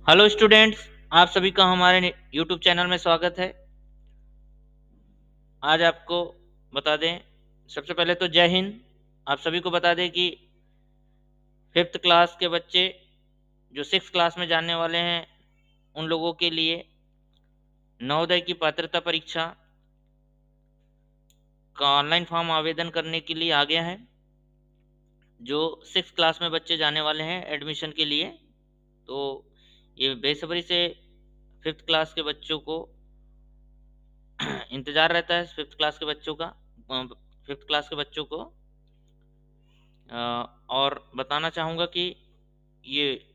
Hello students, आप सभी का हमारे यूट्यूब चैनल में स्वागत है। आज आपको बता दें, सबसे पहले तो जय हिंद। आप सभी को बता दें कि फिफ्थ क्लास के बच्चे जो सिक्स क्लास में जाने वाले हैं उन लोगों के लिए नवोदय की पात्रता परीक्षा का ऑनलाइन फॉर्म आवेदन करने के लिए आ गया है। जो सिक्स क्लास में बच्चे जाने वाले हैं एडमिशन के लिए, तो ये बेसब्री से फिफ्थ क्लास के बच्चों को इंतज़ार रहता है। फिफ्थ क्लास के बच्चों को और बताना चाहूँगा कि ये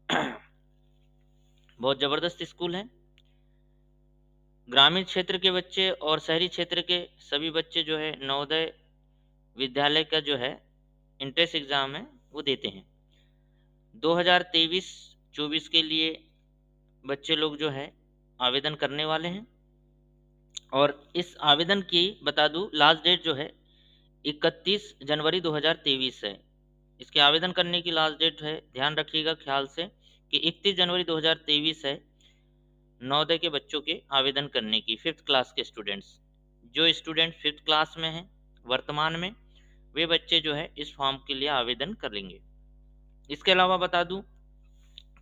बहुत ज़बरदस्त स्कूल है। ग्रामीण क्षेत्र के बच्चे और शहरी क्षेत्र के सभी बच्चे जो है नवोदय विद्यालय का जो है इंट्रेंस एग्ज़ाम है वो देते हैं। 2023-24 के लिए बच्चे लोग जो है आवेदन करने वाले हैं। और इस आवेदन की बता दूं, लास्ट डेट जो है 31 जनवरी 2023 है। इसके आवेदन करने की लास्ट डेट है, ध्यान रखिएगा ख्याल से, कि 31 जनवरी 2023 है नवोदय के बच्चों के आवेदन करने की। फिफ्थ क्लास के स्टूडेंट्स, जो स्टूडेंट फिफ्थ क्लास में हैं वर्तमान में, वे बच्चे जो है इस फॉर्म के लिए आवेदन करेंगे। इसके अलावा बता दूं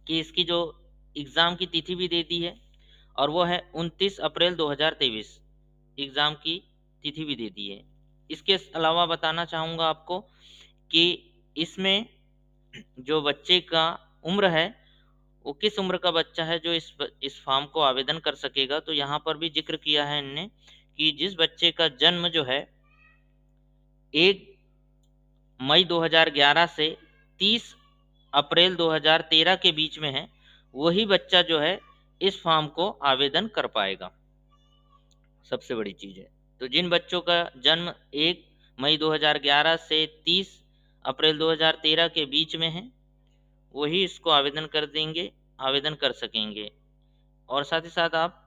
कि इसकी जो एग्ज़ाम की तिथि भी दे दी है, और वो है 29 अप्रैल 2023। एग्ज़ाम की तिथि भी दे दी है। इसके अलावा बताना चाहूँगा आपको कि इसमें जो बच्चे का उम्र है वो किस उम्र का बच्चा है जो इस फॉर्म को आवेदन कर सकेगा। तो यहाँ पर भी जिक्र किया है इनने कि जिस बच्चे का जन्म जो है 1 मई 2011 से 30 अप्रैल 2013 के बीच में है, वही बच्चा जो है इस फॉर्म को आवेदन कर पाएगा। सबसे बड़ी चीज़ है, तो जिन बच्चों का जन्म 1 मई 2011 से 30 अप्रैल 2013 के बीच में है, वही इसको आवेदन कर सकेंगे। और साथ ही साथ आप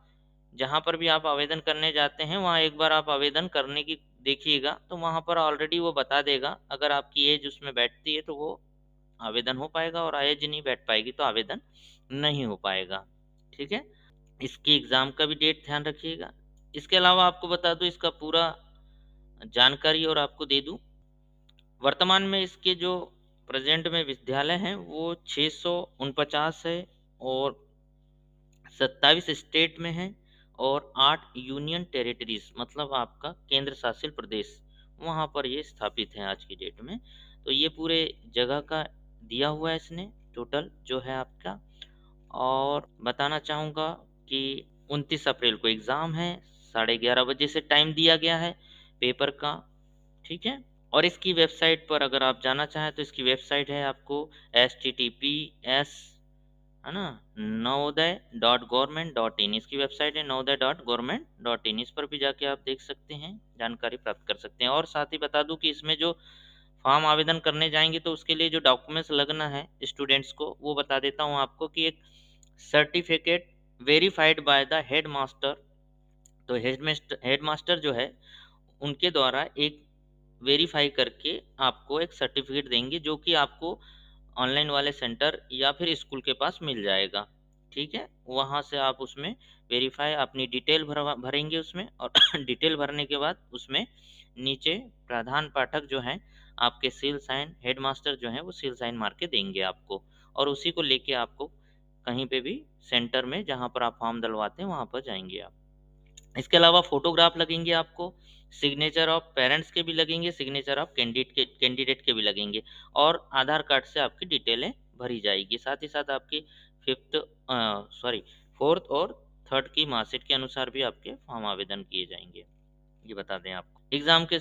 जहाँ पर भी आप आवेदन करने जाते हैं वहाँ एक बार आप आवेदन करने की देखिएगा, तो वहाँ पर ऑलरेडी वो बता देगा। अगर आपकी एज उसमें बैठती है तो वो आवेदन हो पाएगा, और एज नहीं बैठ पाएगी तो आवेदन नहीं हो पाएगा। ठीक है, इसकी एग्ज़ाम का भी डेट ध्यान रखिएगा। इसके अलावा आपको बता दूं, इसका पूरा जानकारी और आपको दे दूं, वर्तमान में इसके जो प्रेजेंट में विद्यालय हैं वो 649 है, और 27 स्टेट में है, और 8 यूनियन टेरिटरीज मतलब आपका केंद्र शासित प्रदेश, वहाँ पर ये स्थापित है आज की डेट में। तो ये पूरे जगह का दिया हुआ है इसने टोटल जो है आपका। और बताना चाहूँगा कि 29 अप्रैल को एग्ज़ाम है, 11:30 बजे से टाइम दिया गया है पेपर का। ठीक है, और इसकी वेबसाइट पर अगर आप जाना चाहें तो इसकी वेबसाइट है आपको HTTPS, है ना, navodaya.government.in। इसकी वेबसाइट है navodaya.government.in। इस पर भी जाके आप देख सकते हैं, जानकारी प्राप्त कर सकते हैं। और साथ ही बता दूं कि इसमें जो फॉर्म आवेदन करने जाएंगे तो उसके लिए जो डॉक्यूमेंट्स लगना है स्टूडेंट्स को, वो बता देता हूँ आपको कि एक certificate verified by the head master. तो हेड मास्टर जो है उनके द्वारा एक वेरीफाई करके आपको एक सर्टिफिकेट देंगे, जो कि आपको ऑनलाइन वाले सेंटर या फिर स्कूल के पास मिल जाएगा। ठीक है, वहाँ से आप उसमें वेरीफाई अपनी डिटेल भरेंगे उसमें, और डिटेल भरने के बाद उसमें नीचे प्रधान पाठक जो हैं आपके सील साइन, हेड मास्टर जो हैं वो सील साइन मार के देंगे आपको, और उसी को लेके आपको कहीं पे भी सेंटर में जहाँ पर आप फॉर्म डलवाते हैं वहाँ पर जाएंगे आप। इसके अलावा फोटोग्राफ लगेंगे आपको, सिग्नेचर ऑफ पेरेंट्स के भी लगेंगे, सिग्नेचर ऑफ कैंडिडेट के भी लगेंगे, और आधार कार्ड से आपकी डिटेलें भरी जाएगी। साथ ही साथ आपकी फिफ्थ सॉरी फोर्थ और थर्ड की मार्कशीट के अनुसार भी आपके फॉर्म आवेदन किए जाएंगे। ये बता दें आपको, एग्ज़ाम के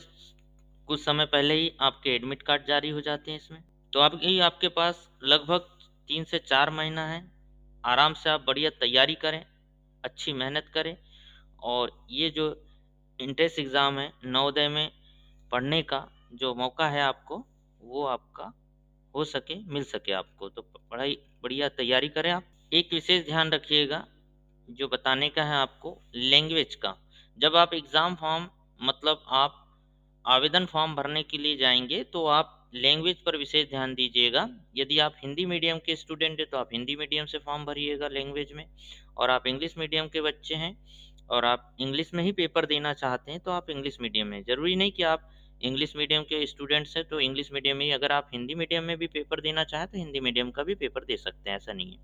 कुछ समय पहले ही आपके एडमिट कार्ड जारी हो जाते हैं इसमें। तो आपके पास लगभग 3 से 4 महीना है। आराम से आप बढ़िया तैयारी करें, अच्छी मेहनत करें, और ये जो इंट्रेंस एग्ज़ाम है नवोदय में पढ़ने का जो मौका है आपको, वो आपका हो सके, मिल सके आपको। तो पढ़ाई बढ़िया तैयारी करें आप। एक विशेष ध्यान रखिएगा जो बताने का है आपको, लैंग्वेज का। जब आप एग्ज़ाम फॉर्म मतलब आप आवेदन फॉर्म भरने के लिए जाएंगे तो आप लैंग्वेज पर विशेष ध्यान दीजिएगा। यदि आप हिंदी मीडियम के स्टूडेंट हैं तो आप हिंदी मीडियम से फॉर्म भरिएगा लैंग्वेज में, और आप इंग्लिश मीडियम के बच्चे हैं और आप इंग्लिश में ही पेपर देना चाहते हैं तो आप इंग्लिश मीडियम में। ज़रूरी नहीं कि आप इंग्लिश मीडियम के स्टूडेंट्स हैं तो इंग्लिश मीडियम में ही, अगर आप हिंदी मीडियम में भी पेपर देना चाहें तो हिंदी मीडियम का भी पेपर दे सकते हैं, ऐसा नहीं है।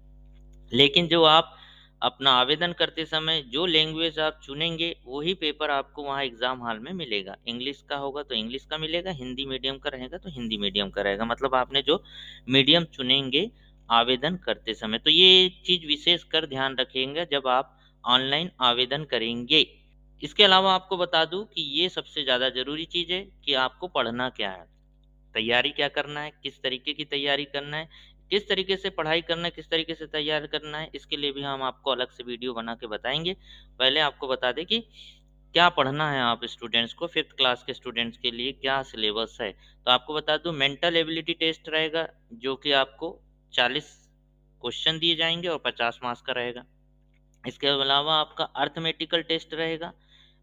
लेकिन जो आप अपना आवेदन करते समय जो लैंग्वेज आप चुनेंगे वही पेपर आपको वहाँ एग्ज़ाम हॉल में मिलेगा। इंग्लिश का होगा तो इंग्लिश का मिलेगा, हिंदी मीडियम का रहेगा तो हिंदी मीडियम का रहेगा। मतलब आपने जो मीडियम चुनेंगे आवेदन करते समय, तो ये चीज़ विशेष कर ध्यान रखेंगे जब आप ऑनलाइन आवेदन करेंगे। इसके अलावा आपको बता दूं कि ये सबसे ज़्यादा ज़रूरी चीज़ है कि आपको पढ़ना क्या है, तैयारी क्या करना है, किस तरीके की तैयारी करना है, किस तरीके से पढ़ाई करना है, किस तरीके से तैयार करना है, इसके लिए भी हम आपको अलग से वीडियो बना के बताएँगे। पहले आपको बता दें कि क्या पढ़ना है आप स्टूडेंट्स को, 5th क्लास के स्टूडेंट्स के लिए क्या सिलेबस है। तो आपको बता दूँ मेंटल एबिलिटी टेस्ट रहेगा, जो कि आपको 40 क्वेश्चन दिए जाएँगे और 50 मार्क्स का रहेगा। इसके अलावा आपका अर्थमेटिकल टेस्ट रहेगा।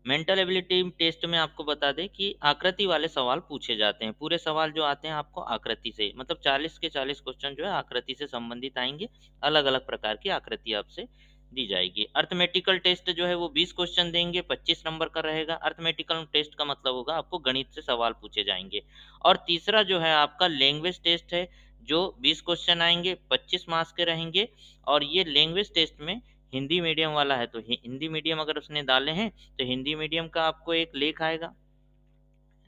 मेंटल एबिलिटी टेस्ट में आपको बता दें कि आकृति वाले सवाल पूछे जाते हैं। पूरे सवाल जो आते हैं आपको आकृति से, मतलब 40 के 40 क्वेश्चन जो है आकृति से संबंधित आएँगे। अलग-अलग प्रकार की आकृति आपसे दी जाएगी। अर्थमेटिकल टेस्ट जो है वो 20 क्वेश्चन देंगे, 25 नंबर का रहेगा। अर्थमेटिकल टेस्ट का मतलब होगा आपको गणित से सवाल पूछे जाएँगे। और तीसरा जो है आपका लैंग्वेज टेस्ट है, जो 20 क्वेश्चन आएँगे, 25 मार्क्स के रहेंगे। और ये लैंग्वेज टेस्ट में हिंदी मीडियम वाला है तो हिंदी मीडियम अगर उसने डाले हैं तो हिंदी मीडियम का आपको एक लेख आएगा,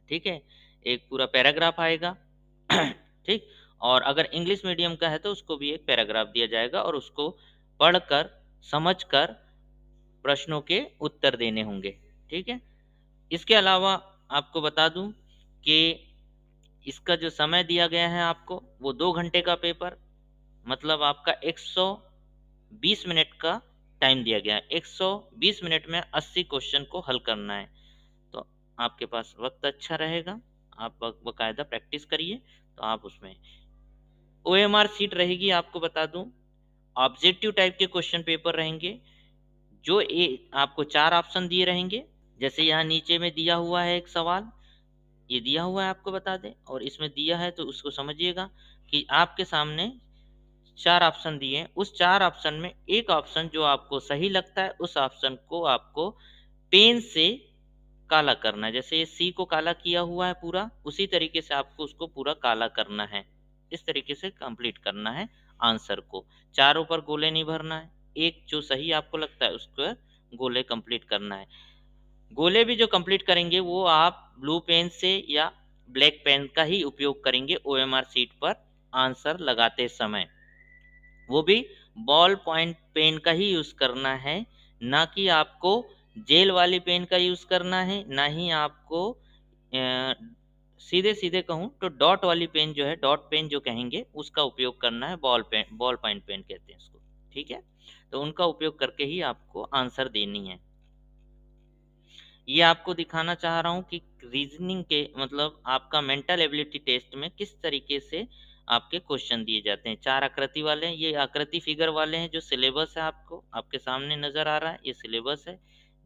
ठीक है? एक पूरा पैराग्राफ आएगा, ठीक? और अगर इंग्लिश मीडियम का है तो उसको भी एक पैराग्राफ दिया जाएगा और उसको पढ़कर, समझकर प्रश्नों के उत्तर देने होंगे, ठीक है? इसके अलावा आपको बता दूँ कि इसका जो समय दिया गया है आपको, वो 2 घंटे का पेपर, मतलब आपका 120 मिनट का टाइम दिया गया है। 120 मिनट में 80 क्वेश्चन को हल करना है। तो आपके पास वक़्त अच्छा रहेगा, आप बकायदा प्रैक्टिस करिए, तो आप उसमें ओएमआर शीट रहेगी आपको बता दूँ, ऑब्जेक्टिव टाइप के क्वेश्चन पेपर रहेंगे, जो आपको 4 ऑप्शन दिए रहेंगे। जैसे यहाँ नीचे में दिया हुआ है एक सवाल, ये दिया हुआ है आपको बता दें, और इसमें दिया है तो उसको समझिएगा कि आपके सामने 4 ऑप्शन दिए हैं, उस 4 ऑप्शन में एक ऑप्शन जो आपको सही लगता है, उस ऑप्शन को आपको पेन से काला करना है। जैसे ये सी को काला किया हुआ है पूरा, उसी तरीके से आपको उसको पूरा काला करना है। इस तरीके से कंप्लीट करना है आंसर को। चारों पर गोले नहीं भरना है, एक जो सही आपको लगता है उसको गोले कंप्लीट करना है। गोले भी जो कंप्लीट करेंगे वो आप ब्लू पेन से या ब्लैक पेन का ही उपयोग करेंगे ओएमआर शीट पर आंसर लगाते समय। वो भी बॉल पॉइंट पेन का ही यूज़ करना है, ना कि आपको जेल वाली पेन का यूज़ करना है, ना ही आपको सीधे-सीधे कहूँ तो डॉट वाली पेन जो है, डॉट पेन जो कहेंगे, उसका उपयोग करना है, बॉल पॉइंट पेन कहते हैं उसको, ठीक है? तो उनका उपयोग करके ही आपको आंसर देनी है। ये आपको दिखाना चाह रहा हूँ कि रीजनिंग के मतलब आपका मेंटल एबिलिटी टेस्ट में किस तरीके से आपके क्वेश्चन दिए जाते हैं। 4 आकृति वाले हैं, ये आकृति फिगर वाले हैं जो सिलेबस है आपको आपके सामने नज़र आ रहा है, ये सिलेबस है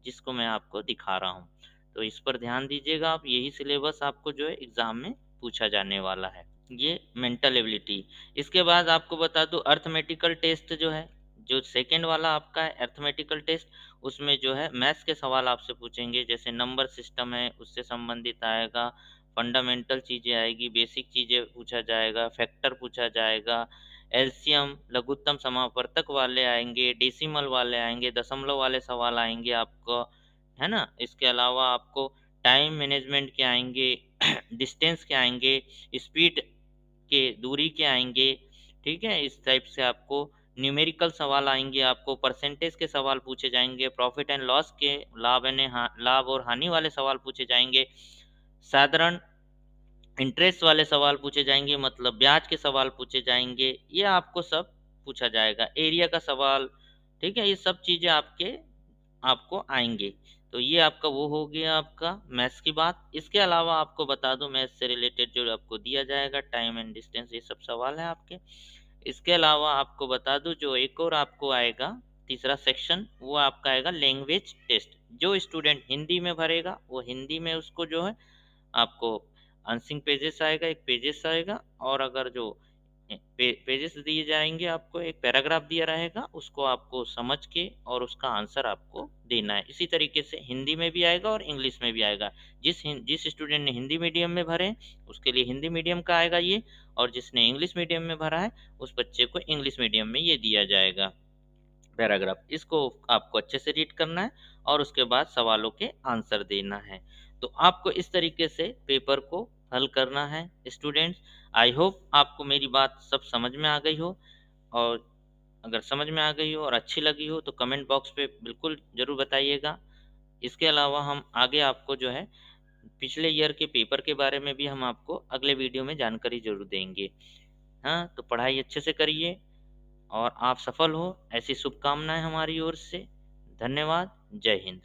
जिसको मैं आपको दिखा रहा हूँ। तो इस पर ध्यान दीजिएगा आप, यही सिलेबस आपको जो है एग्ज़ाम में पूछा जाने वाला है। ये मेंटल एबिलिटी। इसके बाद आपको बता दूँ अर्थमेटिकल टेस्ट जो है, जो सेकंड वाला आपका है अर्थमेटिकल टेस्ट, उसमें जो है मैथ्स के सवाल आपसे पूछेंगे, जैसे नंबर सिस्टम है उससे संबंधित आएगा, फंडामेंटल चीज़ें आएगी, बेसिक चीज़ें पूछा जाएगा, फैक्टर पूछा जाएगा, एलसीएम, लघुत्तम समापवर्तक वाले आएँगे, डेसिमल वाले आएँगे, दशमलव वाले सवाल आएँगे आपको, है ना? इसके अलावा आपको टाइम मैनेजमेंट के आएँगे, डिस्टेंस के आएँगे, स्पीड के दूरी के आएँगे, ठीक है? इस टाइप से आपको न्यूमेरिकल सवाल आएँगे, आपको परसेंटेज के सवाल पूछे जाएँगे, प्रॉफ़िट एंड लॉस के लाभ और हानि वाले सवाल पूछे जाएँगे, साधारण इंटरेस्ट वाले सवाल पूछे जाएँगे, मतलब ब्याज के सवाल पूछे जाएँगे, ये आपको सब पूछा जाएगा। एरिया का सवाल, ठीक है? ये सब चीज़ें आपको आएँगे। तो ये आपका वो हो गया आपका मैथ्स की बात। इसके अलावा आपको बता दूँ मैथ्स से रिलेटेड जो आपको दिया जाएगा टाइम एंड डिस्टेंस, ये सब सवाल हैं आपके। इसके अलावा आपको बता दूँ जो एक और आपको आएगा तीसरा सेक्शन, वो आपका आएगा लैंग्वेज टेस्ट। जो स्टूडेंट हिंदी में भरेगा वो हिंदी में उसको जो है आपको अनसिंग पेजेस आएगा, एक पेजेस आएगा, और अगर जो पेजेस दिए जाएंगे आपको, एक पैराग्राफ दिया रहेगा, उसको आपको समझ के और उसका आंसर आपको देना है। इसी तरीके से हिंदी में भी आएगा और इंग्लिश में भी आएगा। जिस स्टूडेंट ने हिंदी मीडियम में भरे उसके लिए हिंदी मीडियम का आएगा ये, और जिसने इंग्लिश मीडियम में भरा है उस बच्चे को इंग्लिश मीडियम में ये दिया जाएगा पैराग्राफ। इसको आपको अच्छे से रीड करना है और उसके बाद सवालों के आंसर देना है। तो आपको इस तरीके से पेपर को हल करना है स्टूडेंट्स। आई होप आपको मेरी बात सब समझ में आ गई हो, और अगर समझ में आ गई हो और अच्छी लगी हो तो कमेंट बॉक्स पे बिल्कुल ज़रूर बताइएगा। इसके अलावा हम आगे आपको जो है पिछले ईयर के पेपर के बारे में भी हम आपको अगले वीडियो में जानकारी ज़रूर देंगे। हाँ, तो पढ़ाई अच्छे से करिए और आप सफल हो, ऐसी शुभकामनाएं हमारी ओर से। धन्यवाद। जय हिंद।